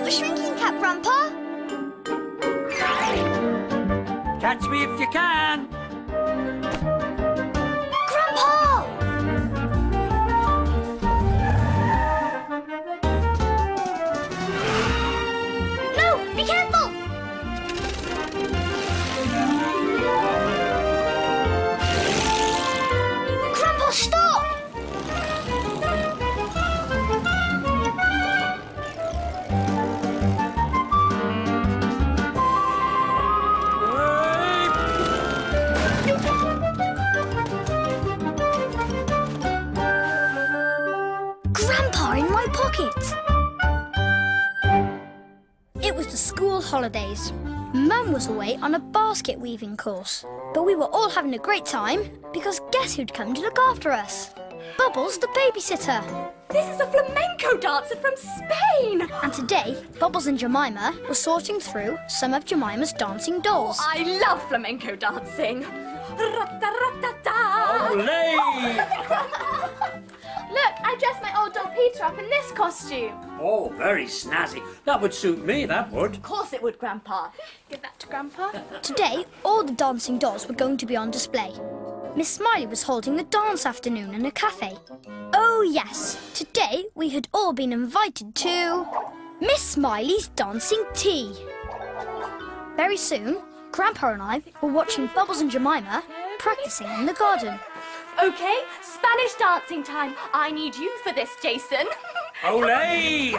Not the shrinking cap, Grandpa. Catch me if you can. Grandpa! No, be careful! Grandpa, stop! Grandpa in my pocket! It was the school holidays. Mum was away on a basket weaving course. But we were all having a great time because guess who'd come to look after us? Bubbles, the babysitter. This is a flamenco dancer from Spain. And today, Bubbles and Jemima were sorting through some of Jemima's dancing dolls. I love flamenco dancing. Look, I dressed my old dog Peter up in this costume. Oh, very snazzy. That would suit me, that would. Of course it would, Grandpa. Give that to Grandpa. Today, all the dancing dolls were going to be on display. Miss Smiley was holding a dance afternoon in a cafe. Oh yes, today we had all been invited to Miss Smiley's dancing tea. Very soon, Grandpa and I were watching Bubbles and Jemima practicing in the garden. Okay, Spanish dancing time. I need you for this, Jason. Olé!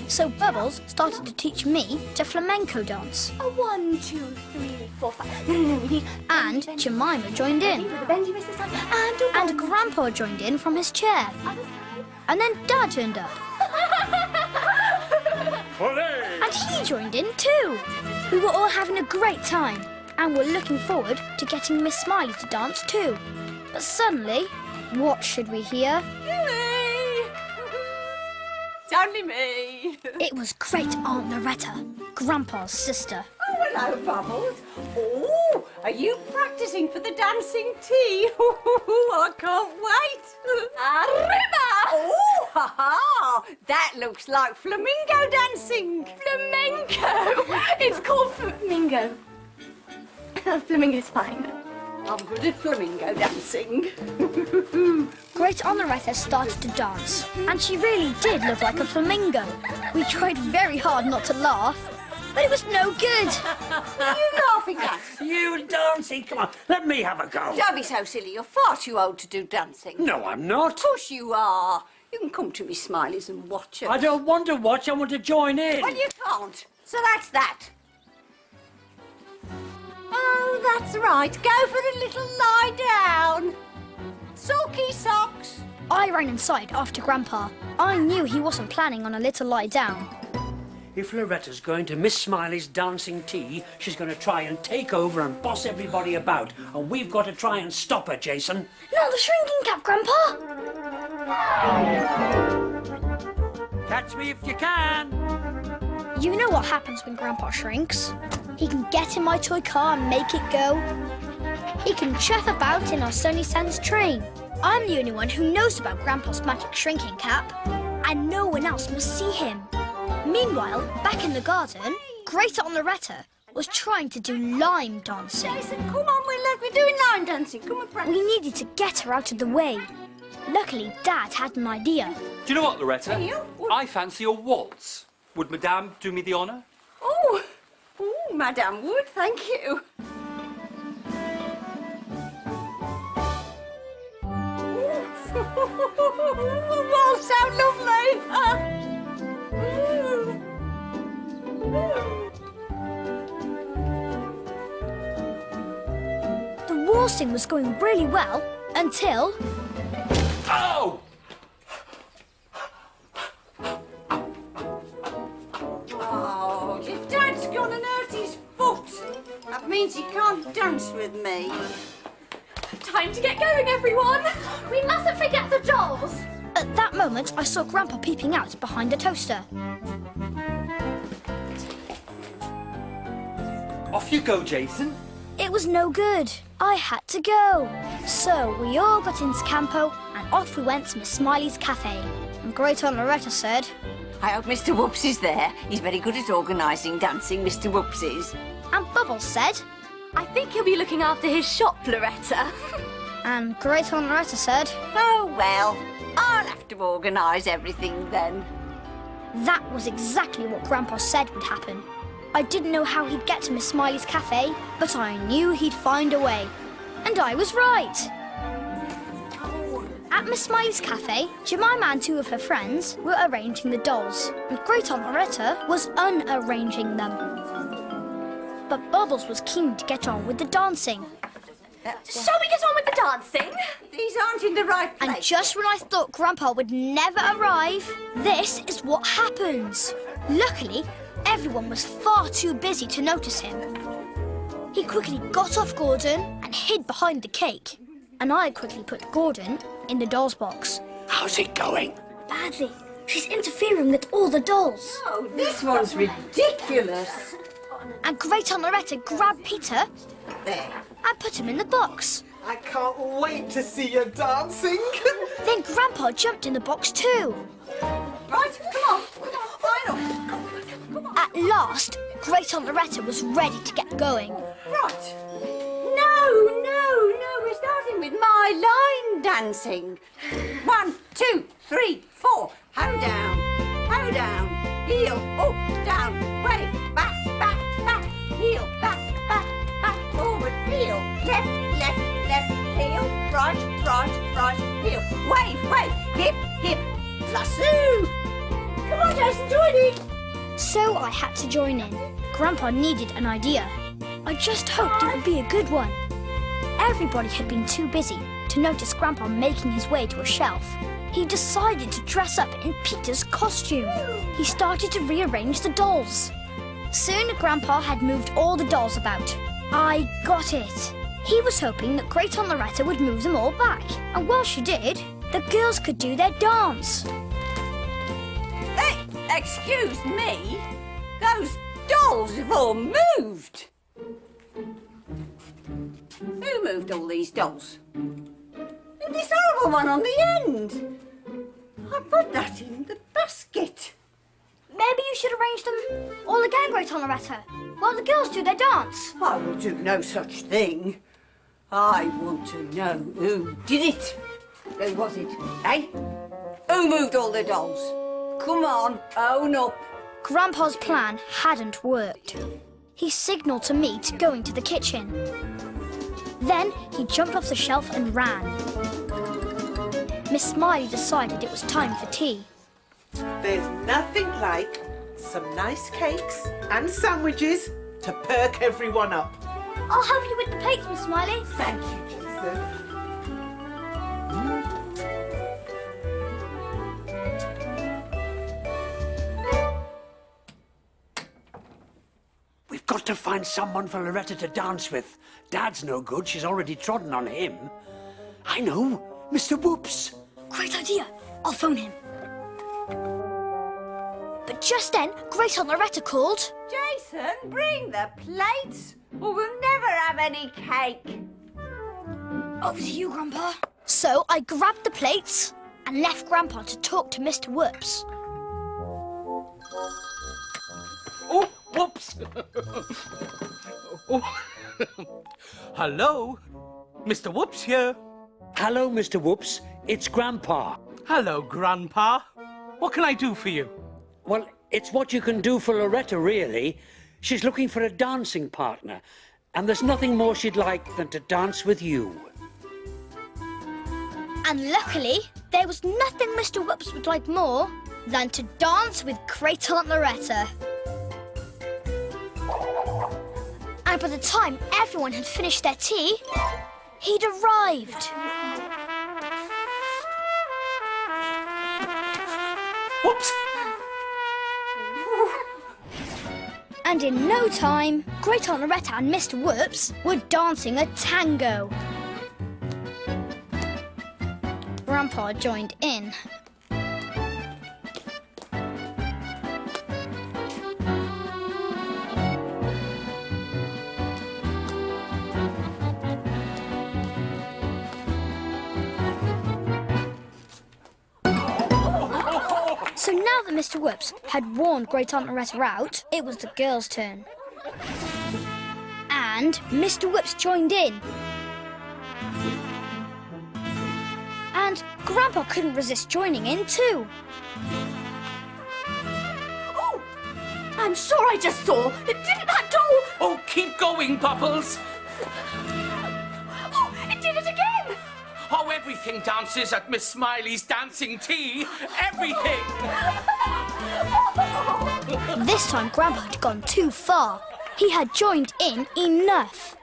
So Bubbles started to teach me to flamenco dance. A 1, 2, 3, 4, 5. No, we need... And Jemima joined in. With a bendy wrist this time. And Grandpa joined in from his chair. Other side. And then Dad turned up. Olé! And he joined in too. We were all having a great time and were looking forward to getting Miss Smiley to dance too. But suddenly, what should we hear? Me! It's only me. It was great Aunt Loretta, Grandpa's sister. Oh, hello, Bubbles. Oh, are you practicing for the dancing tea? I can't wait. Arriba! Oh, ha-ha! That looks like flamingo dancing. Flamenco! It's called flamingo. Flamingo's fine. I'm good at flamingo dancing. Great Aunt Loretta started to dance, and she really did look like a flamingo. We tried very hard not to laugh, but it was no good. What are you laughing at? You dancing? Come on, let me have a go. Don't be so silly. You're far too old to do dancing. No, I'm not. Of course you are. You can come to Miss Smiley's and watch us. I don't want to watch, I want to join in. Well, you can't. So that's that. Oh, that's right. Go for a little lie down. Sulky socks. I ran inside after Grandpa. I knew he wasn't planning on a little lie down. If Loretta's going to Miss Smiley's dancing tea, she's going to try and take over and boss everybody about. And we've got to try and stop her, Jason. Not the shrinking cap, Grandpa! Catch me if you can. You know what happens when Grandpa shrinks. He can get in my toy car and make it go. He can chuff about in our Sunny Sands train. I'm the only one who knows about Grandpa's magic shrinking cap, and no one else must see him. Meanwhile, back in the garden, Great Aunt Loretta was trying to do line dancing. Jason, come on, we're doing line dancing. Come on, practice. We needed to get her out of the way. Luckily, Dad had an idea. Do you know what, Loretta? You? I fancy a waltz. Would Madame do me the honour? Oh, Madame Wood, thank you. Well, so lovely. The waltzing was going really well until... Oh! Oh, your dad's gone and hurt his foot. That means he can't dance with me. Time to get going, everyone. We mustn't forget the dolls. At that moment, I saw Grandpa peeping out behind the toaster. Off you go, Jason. It was no good. I had to go. So we all got into Campo and off we went to Miss Smiley's cafe. And Great Aunt Loretta said, I hope Mr. Whoops is there. He's very good at organising dancing, Mr. Whoops is. and Bubbles said, I think he'll be looking after his shop, Loretta. and Great Aunt Loretta said, Oh, well, I'll have to organise everything then. that was exactly what Grandpa said would happen. I didn't know how he'd get to Miss Smiley's cafe, but I knew he'd find a way. And I was right. At Miss Smiley's cafe, Jemima and two of her friends were arranging the dolls, and Great Aunt Loretta was unarranging them. But Bubbles was keen to get on with the dancing. Shall we get on with the dancing? These aren't in the right place. And just when I thought Grandpa would never arrive, this is what happens. Luckily, everyone was far too busy to notice him. He quickly got off Gordon and hid behind the cake. And I quickly put Gordon in the doll's box. How's it going? Badly. She's interfering with all the dolls. Oh, this one's ridiculous. And Great Aunt Loretta grabbed Peter There. and put him in the box. I can't wait to see you dancing. Then Grandpa jumped in the box too. Right, come on, line up. At last, Great Aunt Loretta was ready to get going. Right. No, we're starting with my line dancing. 1, 2, 3, 4. Hoe down, heel, up, down, wave, back, heel, back, forward, heel, left, heel, right, heel, wave, hip, lasso. Come on, Jason, join in. So I had to join in. Grandpa needed an idea. I just hoped it would be a good one. Everybody had been too busy to notice Grandpa making his way to a shelf. He decided to dress up in Peter's costume. He started to rearrange the dolls. Soon Grandpa had moved all the dolls about. I got it. He was hoping that Great Aunt Loretta would move them all back. And while she did, the girls could do their dance. Hey, excuse me. Those dolls have all moved. Who moved all these dolls? And this horrible one on the end. I put that in the basket. Maybe you should arrange them all again, Great Aunt Loretta, while the girls do their dance. I will do no such thing. I want to know who did it. Who was it, eh? Who moved all the dolls? Come on, own up. Grandpa's plan hadn't worked. He signalled to me to go into the kitchen. Then he jumped off the shelf and ran. Miss Smiley decided it was time for tea. There's nothing like some nice cakes and sandwiches to perk everyone up. I'll help you with the plates, Miss Smiley. Thank you, Jason. We've got to find someone for Loretta to dance with. Dad's no good. She's already trodden on him. I know. Mr. Whoops. Great idea. I'll phone him. But just then, Great Aunt Loretta called. Jason, bring the plates or we'll never have any cake. Over to you, Grandpa. So I grabbed the plates and left Grandpa to talk to Mr. Whoops. Oh, whoops! Oh. Hello? Mr. Whoops here. Hello, Mr. Whoops. It's Grandpa. Hello, Grandpa. What can I do for you? Well, it's what you can do for Loretta, really. She's looking for a dancing partner, and there's nothing more she'd like than to dance with you. And luckily, there was nothing Mr. Whoops would like more than to dance with Great Aunt Loretta. And by the time everyone had finished their tea, he'd arrived. Whoops! And in no time, Great Aunt Loretta and Mr. Whoops were dancing a tango. Grandpa joined in. So now that Mr. Whoops had warned Great Aunt Loretta out, it was the girls' turn. And Mr. Whoops joined in. And Grandpa couldn't resist joining in too. Oh, I'm sure I just saw. Didn't that doll? Oh, keep going, Bubbles. Oh, it did it again. Oh, everything dances at Miss Smiley's dancing tea. Everything. This time Grandpa had gone too far. He had joined in enough.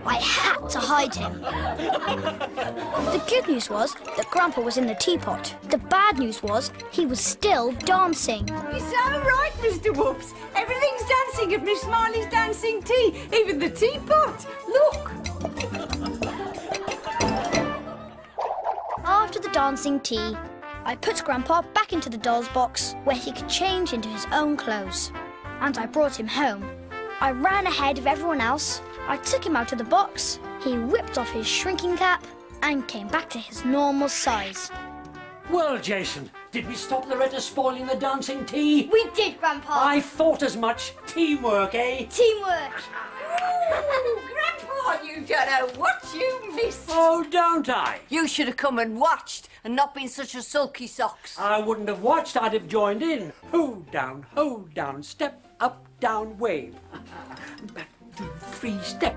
I had to hide him. The good news was that Grandpa was in the teapot. The bad news was he was still dancing. You're so right, Mr. Whoops. Everything's dancing at Miss Smiley's dancing tea, even the teapot. Look. After the dancing tea, I put Grandpa back into the doll's box where he could change into his own clothes. And I brought him home. I ran ahead of everyone else. I took him out of the box. He whipped off his shrinking cap and came back to his normal size. Well, Jason, did we stop Loretta spoiling the dancing tea? We did, Grandpa. I thought as much. Teamwork, eh? Teamwork. Ooh, Grandpa, you don't know what you missed. Oh, don't I? You should have come and watched and not been such a sulky socks. I wouldn't have watched, I'd have joined in. Ho down, step up, down, wave. 1, 2, 3, step.